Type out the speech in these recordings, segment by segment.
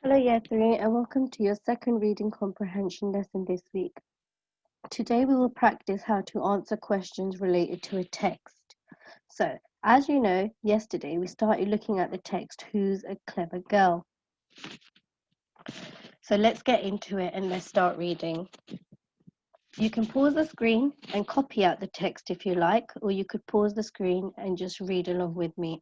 Hello, Year 3, and welcome to your second reading comprehension lesson this week. Today we will practice how to answer questions related to a text. So, as you know, yesterday we started looking at the text, Who's a Clever Girl? So let's get into it and let's start reading. You can pause the screen and copy out the text if you like, or you could pause the screen and just read along with me.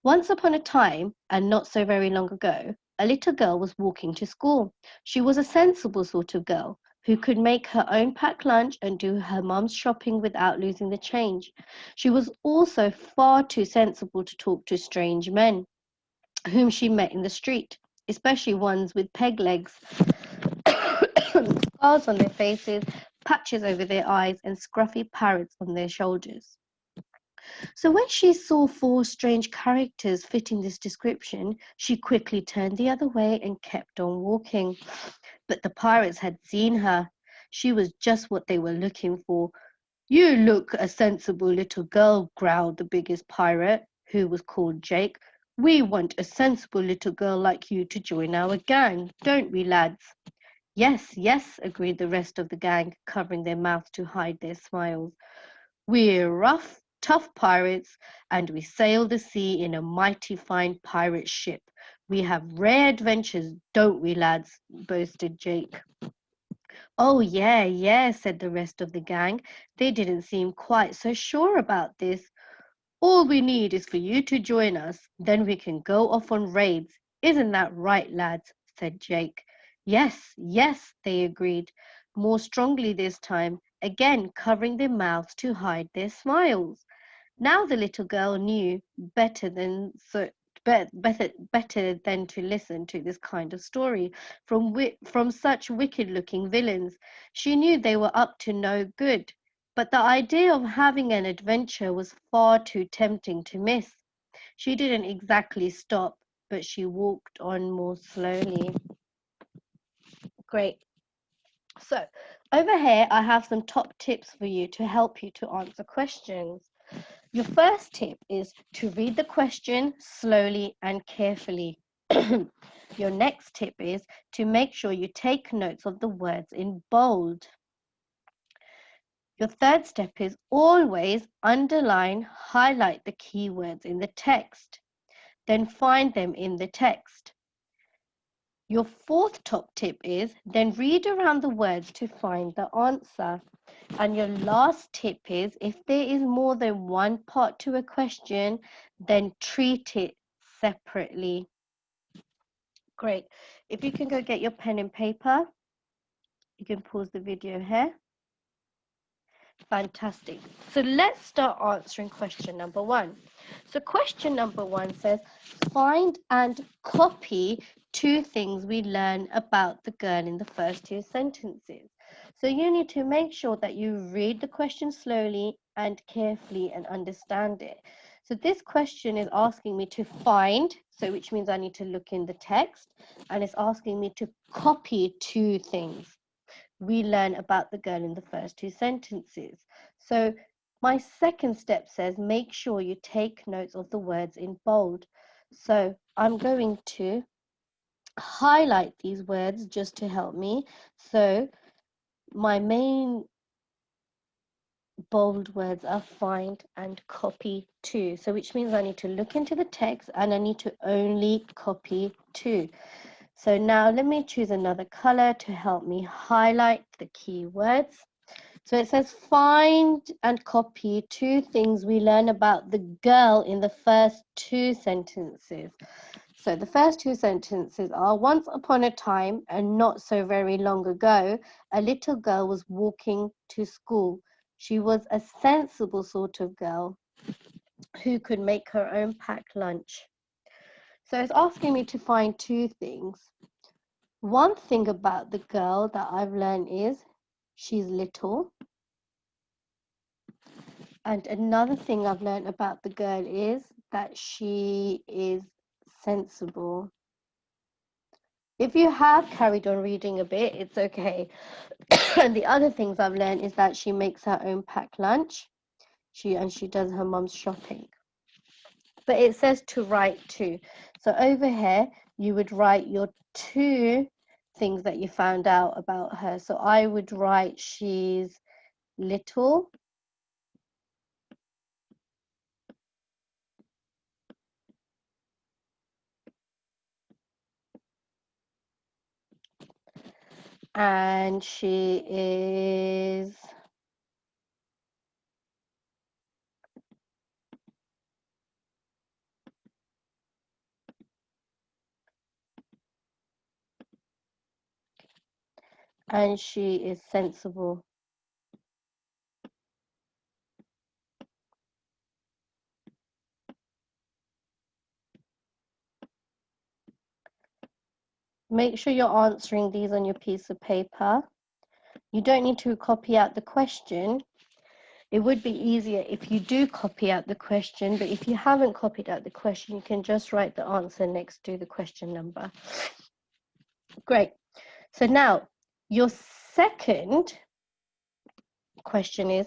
Once upon a time, and not so very long ago, a little girl was walking to school. She was a sensible sort of girl who could make her own packed lunch and do her mum's shopping without losing the change. She was also far too sensible to talk to strange men whom she met in the street, especially ones with peg legs, scars on their faces, patches over their eyes, and scruffy parrots on their shoulders. So when she saw four strange characters fitting this description, she quickly turned the other way and kept on walking. But the pirates had seen her. She was just what they were looking for. "You look a sensible little girl," growled the biggest pirate, who was called Jake. "We want a sensible little girl like you to join our gang, don't we, lads?" "Yes, yes," agreed the rest of the gang, covering their mouths to hide their smiles. "We're rough, tough pirates, and we sail the sea in a mighty fine pirate ship. We have rare adventures, don't we, lads?" boasted Jake. "Oh, yeah, yeah," said the rest of the gang. They didn't seem quite so sure about this. "All we need is for you to join us. Then we can go off on raids. Isn't that right, lads?" said Jake. "Yes, yes," they agreed, more strongly this time, again covering their mouths to hide their smiles. Now the little girl knew better than to listen to this kind of story from such wicked-looking villains. She knew they were up to no good, but the idea of having an adventure was far too tempting to miss. She didn't exactly stop, but she walked on more slowly. Great. So, over here, I have some top tips for you to help you to answer questions. Your first tip is to read the question slowly and carefully. Your next tip is to make sure you take notes of the words in bold. Your third step is always underline, highlight the keywords in the text. Then find them in the text. Your fourth top tip is then read around the words to find the answer. And your last tip is if there is more than one part to a question, then treat it separately. Great. If you can go get your pen and paper, you can pause the video here. Fantastic. So let's start answering question number 1. So question number 1 says, find and copy 2 things we learn about the girl in the first 2 sentences. So you need to make sure that you read the question slowly and carefully and understand it. So this question is asking me to find, so which means I need to look in the text, and it's asking me to copy 2 things we learn about the girl in the first 2 sentences. So my second step says make sure you take notes of the words in bold. So I'm going to highlight these words just to help me. So my main bold words are find and copy to. So which means I need to look into the text and I need to only copy to. So now let me choose another color to help me highlight the key words. So it says find and copy 2 things we learn about the girl in the first 2 sentences. So the first 2 sentences are, once upon a time and not so very long ago, a little girl was walking to school. She was a sensible sort of girl who could make her own packed lunch. So it's asking me to find 2 things. One thing about the girl that I've learned is she's little. And another thing I've learned about the girl is that she is sensible. If you have carried on reading a bit, it's okay. And the other things I've learned is that she makes her own packed lunch. She does her mum's shopping. but it says to write 2. So over here, you would write your 2 things that you found out about her. So I would write she's little, and she is sensible. Make sure you're answering these on your piece of paper. You don't need to copy out the question. It would be easier if you do copy out the question, but if you haven't copied out the question, you can just write the answer next to the question number. Great. So now, your second question is,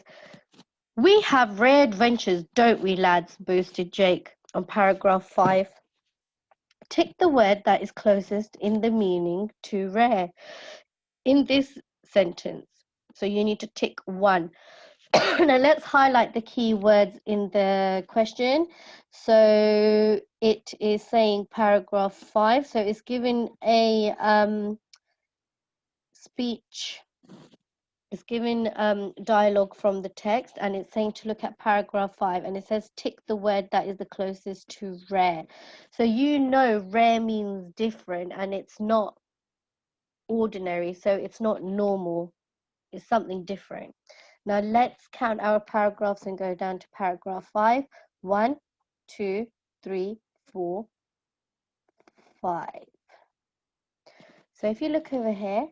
we have rare adventures, don't we, lads? Boasted Jake on paragraph 5. Tick the word that is closest in the meaning to rare in this sentence. So you need to tick 1. Now let's highlight the key words in the question. So it is saying paragraph 5. So it's given a speech. It's given dialogue from the text, and it's saying to look at paragraph 5, and it says tick the word that is the closest to rare. So you know rare means different, and it's not ordinary, so it's not normal. It's something different. Now let's count our paragraphs and go down to paragraph 5. 1, 2, 3, 4, 5. So if you look over here,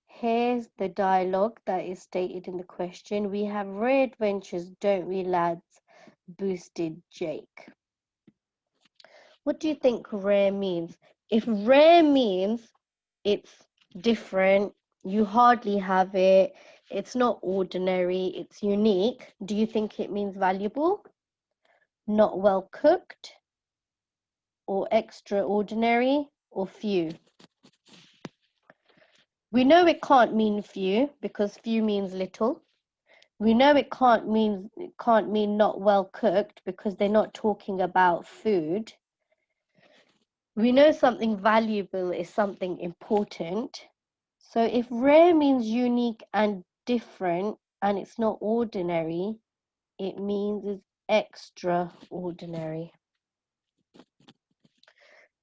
here's the dialogue that is stated in the question. We have rare adventures, don't we, lads? Boosted Jake. What do you think rare means? If rare means it's different, you hardly have it, it's not ordinary, it's unique, do you think it means valuable, not well cooked, or extraordinary, or few? We know it can't mean few because few means little. We know it can't mean not well cooked because they're not talking about food. We know something valuable is something important. So if rare means unique and different and it's not ordinary, it means it's extraordinary.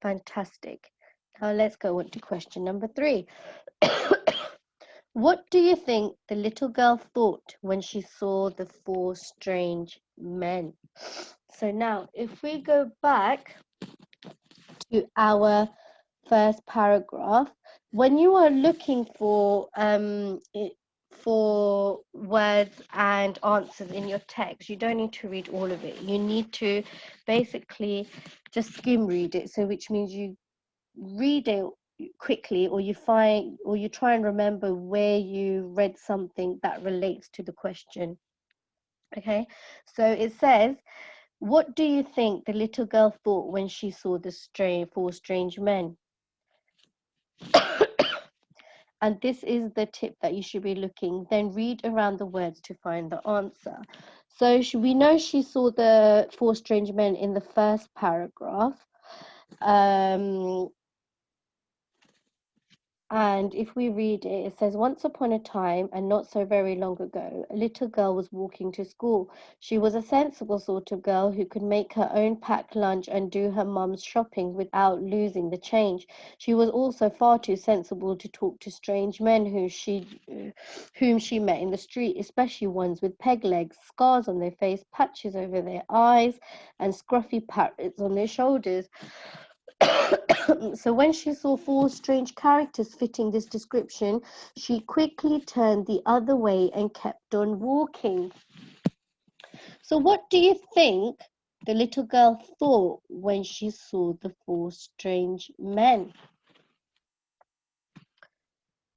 Fantastic. Now let's go on to question number 3. What do you think the little girl thought when she saw the 4 strange men? So now, if we go back to our first paragraph, when you are looking for words and answers in your text, you don't need to read all of it. You need to basically just skim read it. So which means you read it quickly, or you try and remember where you read something that relates to the question. Okay, so it says, what do you think the little girl thought when she saw the 4 strange men? And this is the tip that you should be looking. Then read around the words to find the answer. So we know she saw the 4 strange men in the first paragraph. And if we read it, it says, once upon a time, and not so very long ago, a little girl was walking to school. She was a sensible sort of girl who could make her own packed lunch and do her mum's shopping without losing the change. She was also far too sensible to talk to strange men whom she met in the street, especially ones with peg legs, scars on their face, patches over their eyes, and scruffy parrots on their shoulders. So when she saw 4 strange characters fitting this description, she quickly turned the other way and kept on walking. So what do you think the little girl thought when she saw the 4 strange men?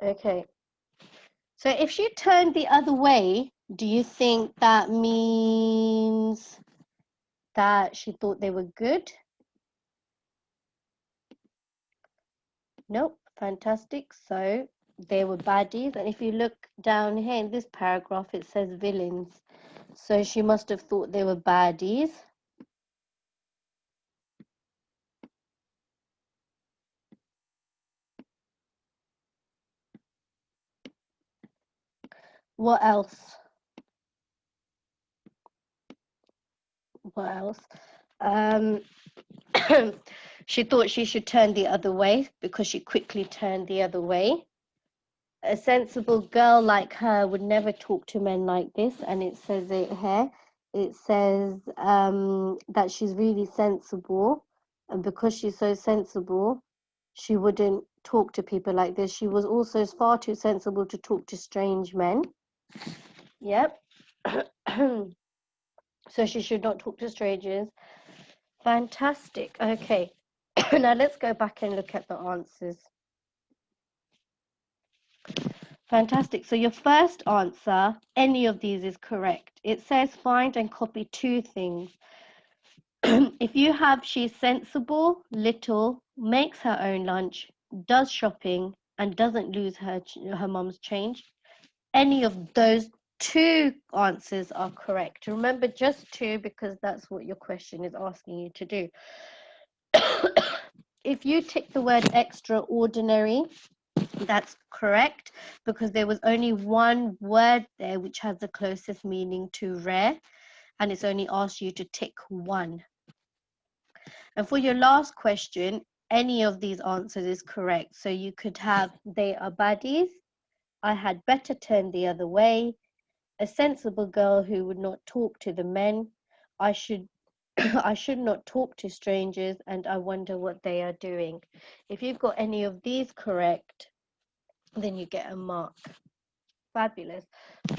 Okay. So if she turned the other way, do you think that means that she thought they were good? Nope. Fantastic. So they were baddies. And if you look down here in this paragraph, it says villains. So she must have thought they were baddies. What else? What else? She thought she should turn the other way because she quickly turned the other way. A sensible girl like her would never talk to men like this, and it says it here. It says that she's really sensible, and because she's so sensible, she wouldn't talk to people like this. She was also far too sensible to talk to strange men. Yep. So she should not talk to strangers. Fantastic. Okay. Now let's go back and look at the answers. Fantastic. So your first answer, any of these is correct. It says find and copy two things. If you have she's sensible, little, makes her own lunch, does shopping, and doesn't lose her mom's change, any of those two answers are correct. Remember, just two, because that's what your question is asking you to do. If you tick the word extraordinary, that's correct, because there was only one word there which has the closest meaning to rare, and it's only asked you to tick one. And for your last question, any of these answers is correct. So you could have they are baddies, I had better turn the other way, a sensible girl who would not talk to the men, I should I should not talk to strangers, and I wonder what they are doing. If you've got any of these correct, then you get a mark. Fabulous.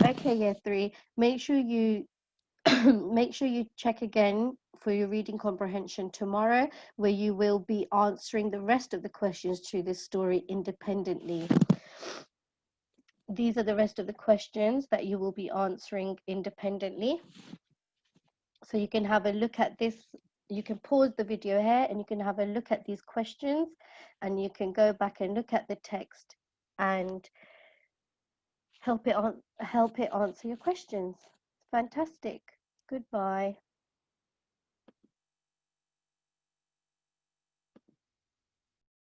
Okay, year 3, make sure you make sure you check again for your reading comprehension tomorrow, where you will be answering the rest of the questions to this story independently. These are the rest of the questions that you will be answering independently. So you can have a look at this. You can pause the video here and you can have a look at these questions, and you can go back and look at the text and help it answer your questions. Fantastic. Goodbye.